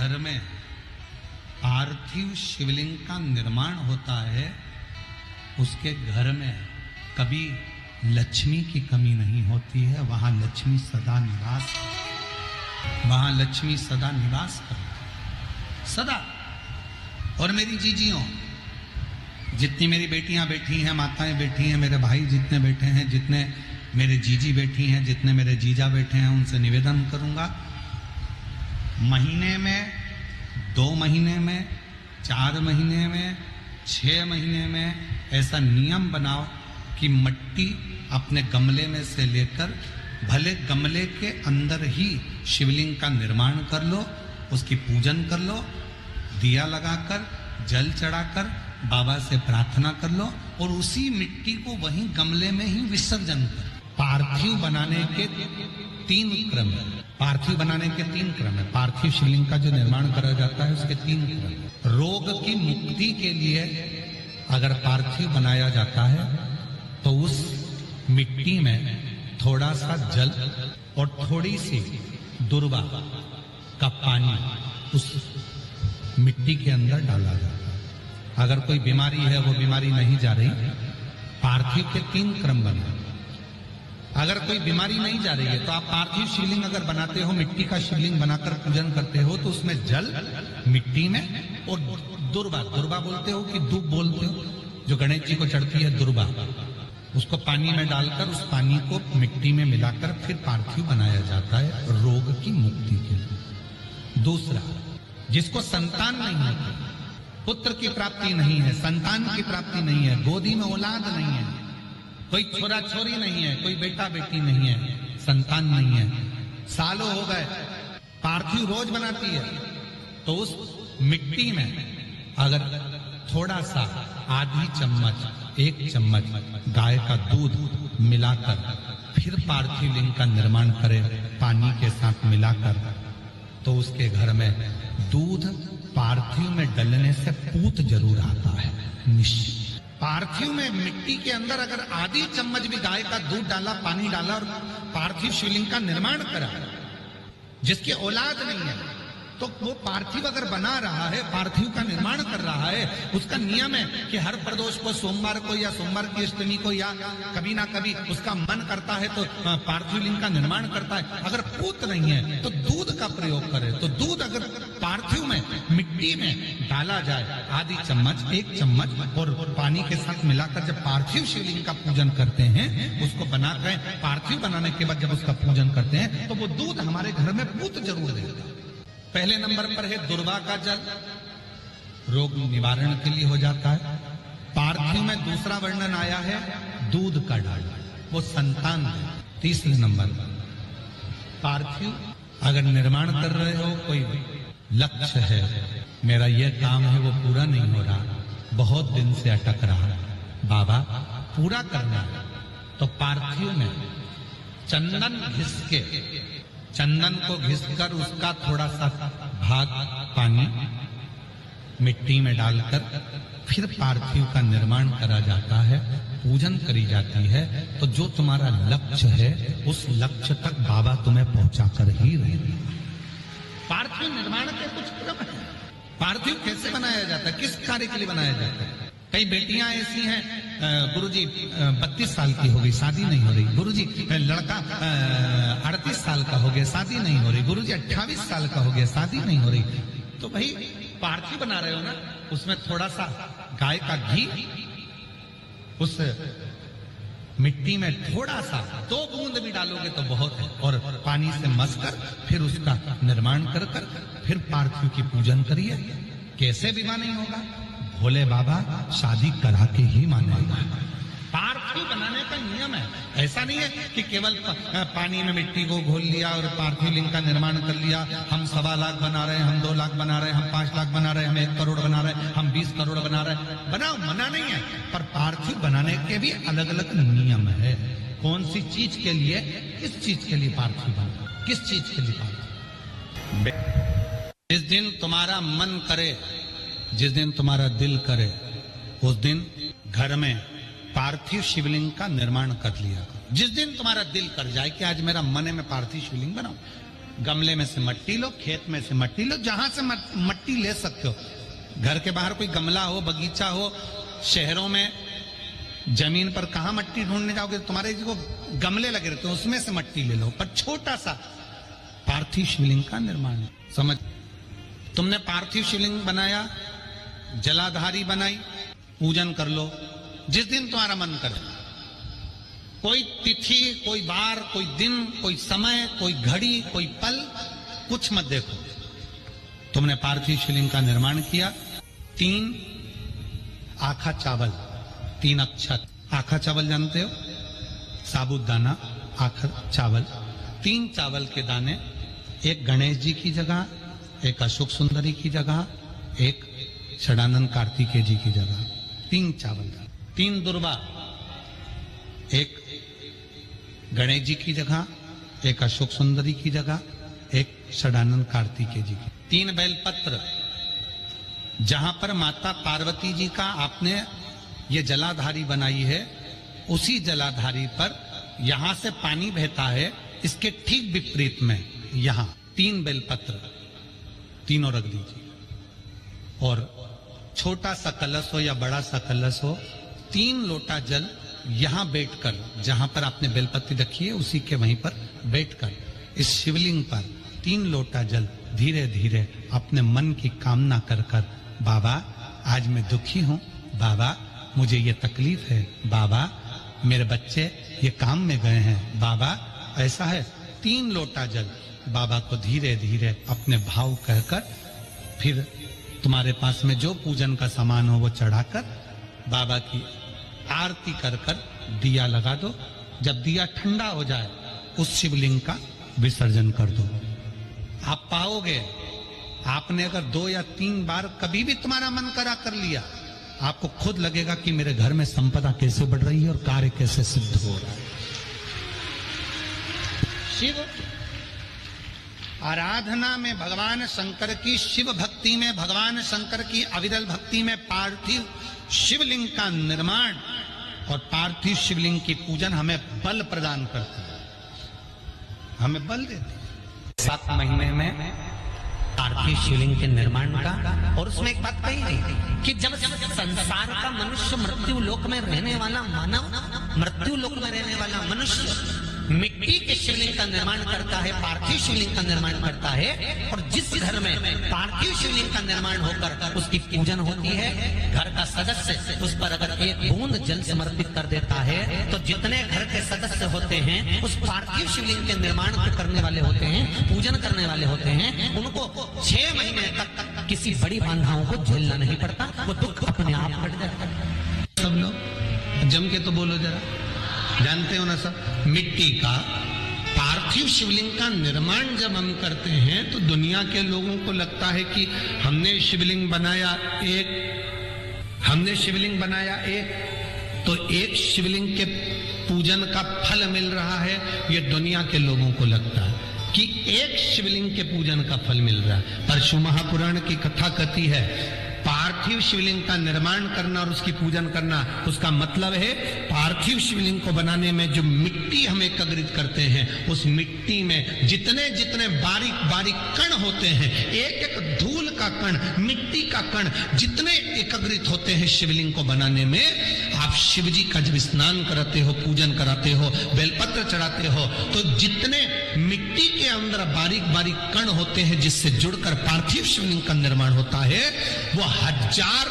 घर में पार्थिव शिवलिंग का निर्माण होता है, उसके घर में कभी लक्ष्मी की कमी नहीं होती है। वहां लक्ष्मी सदा निवास, वहां लक्ष्मी सदा निवास करती सदा। और मेरी जीजियों, जितनी मेरी बेटियां बैठी हैं, माताएं बैठी हैं, मेरे भाई जितने बैठे हैं, जितने मेरे जीजी बैठी हैं, जितने मेरे जीजा बैठे हैं, उनसे निवेदन करूंगा, महीने में, 2 महीने में, 4 महीने में, 6 महीने में ऐसा नियम बनाओ कि मिट्टी अपने गमले में से लेकर, भले गमले के अंदर ही शिवलिंग का निर्माण कर लो, उसकी पूजन कर लो, दिया लगाकर, जल चढ़ाकर बाबा से प्रार्थना कर लो और उसी मिट्टी को वहीं गमले में ही विसर्जन कर। पार्थिव बनाने के 3 क्रम है। पार्थिव बनाने के 3 क्रम है। पार्थिव शिवलिंग का जो निर्माण करा जाता है उसके 3 क्रम है। रोग की मुक्ति के लिए अगर पार्थिव बनाया जाता है तो उस मिट्टी में थोड़ा सा जल और थोड़ी सी दुर्वा का पानी उस मिट्टी के अंदर डाला जाता है। अगर कोई बीमारी है, वो बीमारी नहीं जा रही, पार्थिव के 3 क्रम बने। अगर कोई बीमारी नहीं जा रही है तो आप पार्थिव शिवलिंग अगर बनाते हो, मिट्टी का शिवलिंग बनाकर पूजन करते हो, तो उसमें जल मिट्टी में और दुर्वा, दुर्वा बोलते हो कि दूब बोलते हो, जो गणेश जी को चढ़ती है दुर्वा, उसको पानी में डालकर उस पानी को मिट्टी में मिलाकर फिर पार्थिव बनाया जाता है रोग की मुक्ति के लिए। दूसरा, जिसको संतान नहीं होती, पुत्र की प्राप्ति नहीं है, संतान की प्राप्ति नहीं है, गोदी में औलाद नहीं है, कोई छोरा छोरी नहीं है, कोई बेटा बेटी नहीं है, संतान नहीं है, सालों हो गए, पार्थिव रोज बनाती है, तो उस मिट्टी में अगर थोड़ा सा आधी चम्मच, 1 चम्मच गाय का दूध मिलाकर फिर पार्थिव लिंग का निर्माण करे पानी के साथ मिलाकर, तो उसके घर में दूध पार्थिव में डलने से पूत जरूर आता है, निश्चित। पार्थिव में मिट्टी के अंदर अगर आधी चम्मच भी गाय का दूध डाला, पानी डाला और पार्थिव शिवलिंग का निर्माण करा, जिसकी औलाद नहीं है, तो वो पार्थिव अगर बना रहा है, पार्थिव का निर्माण कर रहा है, उसका नियम है कि हर प्रदोष को, सोमवार को या सोमवार की अष्टमी को या कभी ना कभी उसका मन करता है तो पार्थिव लिंग का निर्माण करता है। अगर पूत नहीं है तो दूध का प्रयोग करे, तो दूध अगर पार्थिव में मिट्टी में डाला जाए, आधी चम्मच, 1 चम्मच और पानी के साथ मिलाकर जब पार्थिव शिवलिंग का पूजन करते हैं, उसको बनाकर पार्थिव बनाने के बाद जब उसका पूजन करते हैं, तो वो दूध हमारे घर में पूत जरूर देता है। पहले नंबर पर है दुर्वा का जल, रोग निवारण के लिए हो जाता है। पार्थिव में दूसरा वर्णन आया है दूध का डाल, वो संतान है। तीसरे नंबर पर पार्थिव अगर निर्माण कर रहे हो, कोई लक्ष्य है, मेरा ये काम है वो पूरा नहीं हो रहा, बहुत दिन से अटक रहा, बाबा पूरा करना है, तो पार्थिव में चंदन घिस के, चंदन को घिसकर उसका थोड़ा सा भाग पानी मिट्टी में डालकर फिर पार्थिव का निर्माण करा जाता है, पूजन करी जाती है, तो जो तुम्हारा लक्ष्य है उस लक्ष्य तक बाबा तुम्हें पहुंचाकर ही रहेंगे। पार्थिव निर्माण के कुछ क्रम है। पार्थिव कैसे बनाया जाता है, किस कार्य के लिए बनाया जाता है? कई बेटियां ऐसी हैं, गुरुजी 32 साल की हो गई, शादी नहीं हो रही, गुरुजी लड़का 38 साल का हो गया, शादी नहीं हो रही, गुरुजी 28 साल का हो गया, शादी नहीं हो रही। तो भाई पार्थिव बना रहे हो ना, उसमें थोड़ा सा गाय का घी उस मिट्टी में थोड़ा सा 2 बूंद भी डालोगे तो बहुत है, और पानी से मसकर फिर उसका निर्माण कर फिर पार्थिव की पूजन करिए। कैसे विवाह नहीं होगा? भोले बाबा शादी करा के ही मानेगा। पार्थिव बनाने का नियम है, ऐसा नहीं है कि केवल पानी में मिट्टी को घोल लिया और पार्थिव लिंग का निर्माण कर लिया। हम 1.25 लाख बना रहे हैं, हम 2 लाख बना रहे हैं, हम 5 लाख बना रहे हैं, हम 1 करोड़ बना रहे हैं, हम 20 करोड़ बना रहे हैं। बनाओ, मना नहीं है, पर पार्थिव बनाने के भी अलग अलग नियम है। कौन सी चीज के लिए, किस चीज के लिए पार्थिव बना, किस चीज के लिए पार्थिव। जिस दिन तुम्हारा मन करे, जिस दिन तुम्हारा दिल करे, उस दिन घर में पार्थिव शिवलिंग का निर्माण कर लिया। जिस दिन तुम्हारा दिल कर जाए कि आज मेरा मन है मैं पार्थिव शिवलिंग बनाऊं, गमले में से मट्टी लो, खेत में से मट्टी लो, जहां से मट्टी ले सकते हो। घर के बाहर कोई गमला हो, बगीचा हो, शहरों में जमीन पर कहां मट्टी ढूंढने जाओगे? तुम्हारे जो गमले लगे रहते हैं उसमें से मट्टी ले लो, पर छोटा सा पार्थिव शिवलिंग का निर्माण। समझ, तुमने पार्थिव शिवलिंग बनाया, जलाधारी बनाई, पूजन कर लो जिस दिन तुम्हारा मन करे। कोई तिथि, कोई बार, कोई दिन, कोई समय, कोई घड़ी, कोई पल, कुछ मत देखो। तुमने पार्थिव शिवलिंग का निर्माण किया। 3 आखा चावल, 3 अक्षत। आखा चावल जानते हो? साबूदाना, आखा चावल। 3 चावल के दाने, एक गणेश जी की जगह, एक अशोक सुंदरी की जगह, एक षडानंद कार्तिकेय जी की जगह। 3 चावल, 3 दुर्वा, एक गणेश जी की जगह, एक अशोक सुंदरी की जगह, एक षडानंद कार्तिकेय जी की। 3 बेलपत्र, जहां पर माता पार्वती जी का आपने ये जलाधारी बनाई है, उसी जलाधारी पर यहां से पानी बहता है, इसके ठीक विपरीत में यहां 3 बेलपत्र, तीनों रख दीजिए। और छोटा सा कलश हो या बड़ा सा कलश हो, 3 लोटा जल यहां बैठकर, जहां पर आपने बेलपत्ती रखी है उसी के वहीं पर बैठकर इस शिवलिंग पर 3 लोटा जल धीरे धीरे अपने मन की कामना कर कर, बाबा आज मैं दुखी हूं, बाबा मुझे ये तकलीफ है, बाबा मेरे बच्चे ये काम में गए हैं, बाबा ऐसा है। 3 लोटा जल बाबा को धीरे धीरे अपने भाव कहकर, फिर तुम्हारे पास में जो पूजन का सामान हो वो चढ़ाकर बाबा की आरती कर कर दिया लगा दो। जब दिया ठंडा हो जाए उस शिवलिंग का विसर्जन कर दो। आप पाओगे, आपने अगर 2 या 3 बार कभी भी तुम्हारा मन करा कर लिया, आपको खुद लगेगा कि मेरे घर में संपदा कैसे बढ़ रही है और कार्य कैसे सिद्ध हो रहा है। शिव आराधना में भगवान शंकर की, शिव भक्ति में भगवान शंकर की अविरल भक्ति में पार्थिव शिवलिंग का निर्माण और पार्थिव शिवलिंग की पूजन हमें बल प्रदान करती है, हमें बल देती है। 7 महीने में पार्थिव शिवलिंग के निर्माण का। और उसमें एक बात कही गई कि जब संसार का मनुष्य, मृत्यु लोक में रहने वाला मानव, मृत्यु लोक में रहने वाला मनुष्य मिट्टी के शिवलिंग का निर्माण करता है, पार्थिव शिवलिंग का निर्माण करता है, और जिस घर में पार्थिव शिवलिंग का निर्माण होकर उसकी पूजन होती है, घर का सदस्य उस पर अगर एक बूंद जल समर्पित कर देता है, तो जितने घर के सदस्य होते हैं उस पार्थिव शिवलिंग के निर्माण को करने वाले होते हैं, पूजन करने वाले होते हैं, उनको 6 महीने तक किसी बड़ी बाधाओं को झेलना नहीं पड़ता, वो दुख अपने आप कट जाता है। सब लोग जम के तो बोलो जरा, जानते हो ना सब, मिट्टी का पार्थिव शिवलिंग का निर्माण जब हम करते हैं तो दुनिया के लोगों को लगता है कि हमने शिवलिंग बनाया एक, तो एक शिवलिंग के पूजन का फल मिल रहा है। ये दुनिया के लोगों को लगता है कि एक शिवलिंग के पूजन का फल मिल रहा है, पर शिव महापुराण की कथा कहती है पार्थिव शिवलिंग का निर्माण करना और उसकी पूजन करना, उसका मतलब है पार्थिव शिवलिंग को बनाने में जो मिट्टी हम एकत्रित करते हैं, उस मिट्टी में जितने जितने बारीक बारीक कण होते हैं, एक एक धूल का कण, मिट्टी का कण जितने एकत्रित होते हैं शिवलिंग को बनाने में, आप शिव जी का जब स्नान कराते हो, पूजन कराते हो, बेलपत्र चढ़ाते हो, तो जितने मिट्टी के अंदर बारीक बारीक कण होते हैं जिससे जुड़कर पार्थिव शिवलिंग का निर्माण होता है, वो 1000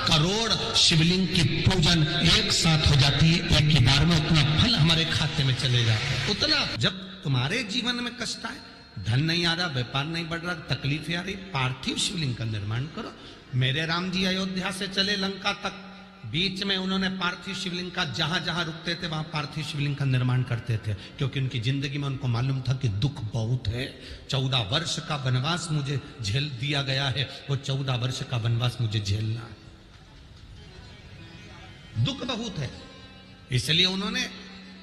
करोड़ शिवलिंग की पूजन एक साथ हो जाती है। एक ही बार में उतना फल हमारे खाते में चले जाता है। उतना जब तुम्हारे जीवन में कष्ट आए, धन नहीं आ रहा, व्यापार नहीं बढ़ रहा, तकलीफें आ रही, पार्थिव शिवलिंग का निर्माण करो। मेरे राम जी अयोध्या से चले लंका तक, बीच में उन्होंने पार्थिव शिवलिंग का जहां जहां रुकते थे वहां पार्थिव शिवलिंग का निर्माण करते थे, क्योंकि उनकी जिंदगी में उनको मालूम था कि दुख बहुत है। 14 वर्ष का वनवास मुझे झेल दिया गया है, वो 14 वर्ष का वनवास मुझे झेलना है, दुख बहुत है। इसलिए उन्होंने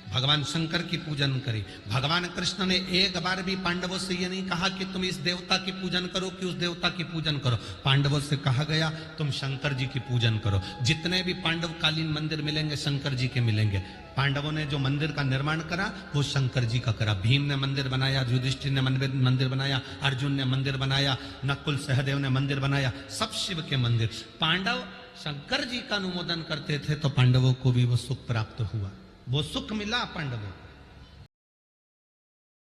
भगवान शंकर की पूजन करी। भगवान कृष्ण ने एक बार भी पांडवों से ये नहीं कहा कि तुम इस देवता की पूजन करो कि उस देवता की पूजन करो। पांडवों से कहा गया तुम शंकर जी की पूजन करो। जितने भी पांडवकालीन मंदिर मिलेंगे शंकर जी के मिलेंगे। पांडवों ने जो मंदिर का निर्माण करा वो शंकर जी का करा। भीम ने मंदिर बनाया, युधिष्ठिर ने मंदिर बनाया, अर्जुन ने मंदिर बनाया, नकुल सहदेव ने मंदिर बनाया, सब शिव के मंदिर। पांडव शंकर जी का अनुमोदन करते थे तो पांडवों को भी वो सुख प्राप्त हुआ, वो सुख मिला पांडवों।